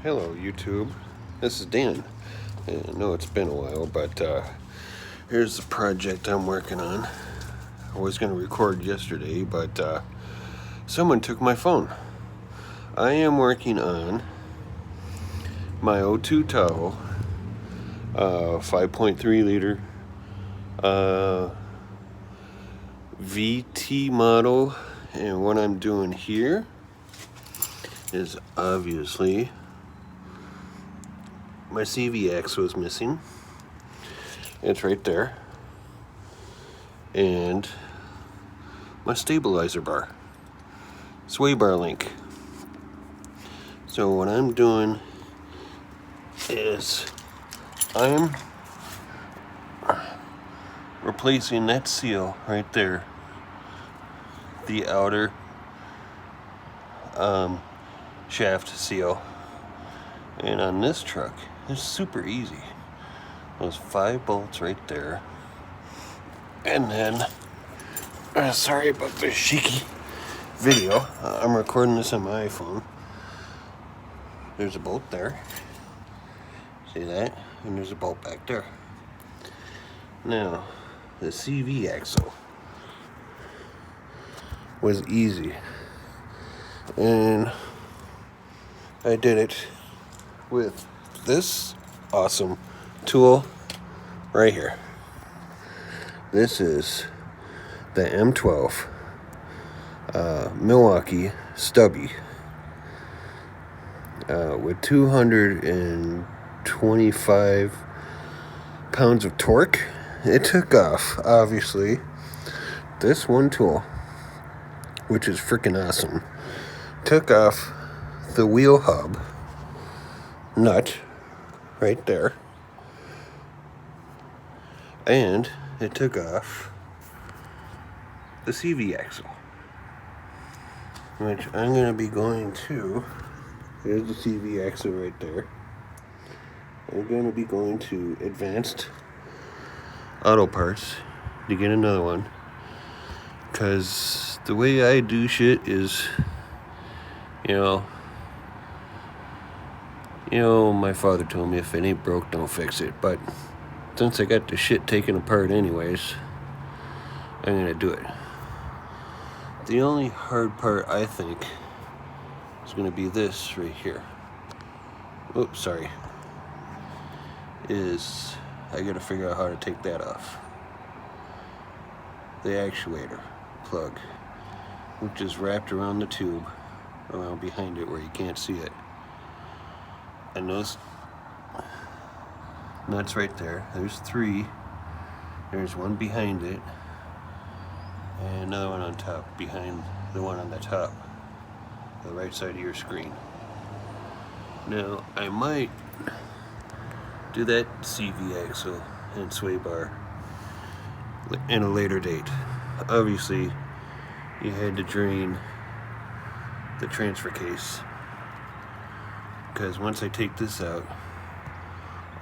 Hello YouTube, this is Dan. I know it's been a while, but here's the project I'm working on. I was going to record yesterday, but someone took my phone. I am working on my 02 Tahoe 5.3 liter VT model, and what I'm doing here is obviously my CVX was missing. It's right there. And my stabilizer bar, sway bar link. So what I'm doing is I'm replacing that seal right there, the outer shaft seal. And on this truck, it's super easy. Those 5 bolts right there. And then, sorry about the shaky video. I'm recording this on my iPhone. There's a bolt there. See that? And there's a bolt back there. Now, the CV axle was easy. And I did it with this awesome tool right here. This is the M12 Milwaukee stubby with 225 pounds of torque. It took off, obviously, this one tool, which is freaking awesome, took off the wheel hub nut right there, and it took off the CV axle, which I'm going to be going to. There's the CV axle right there. I'm going to be going to Advanced Auto Parts to get another one, because the way I do shit is, my father told me if it ain't broke, don't fix it. But since I got the shit taken apart anyways, I'm gonna do it. The only hard part, I think, is gonna be this right here. Oops, sorry. Is I gotta figure out how to take that off. The actuator plug, which is wrapped around the tube, around behind it where you can't see it. And those nuts right there, there's 3. There's one behind it, and another one on top, behind the one on the top, the right side of your screen. Now, I might do that CV axle and sway bar in a later date. Obviously, you had to drain the transfer case, because once I take this out,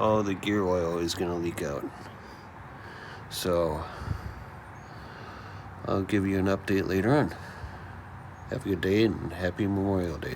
all the gear oil is going to leak out. So I'll give you an update later on. Have a good day and happy Memorial Day.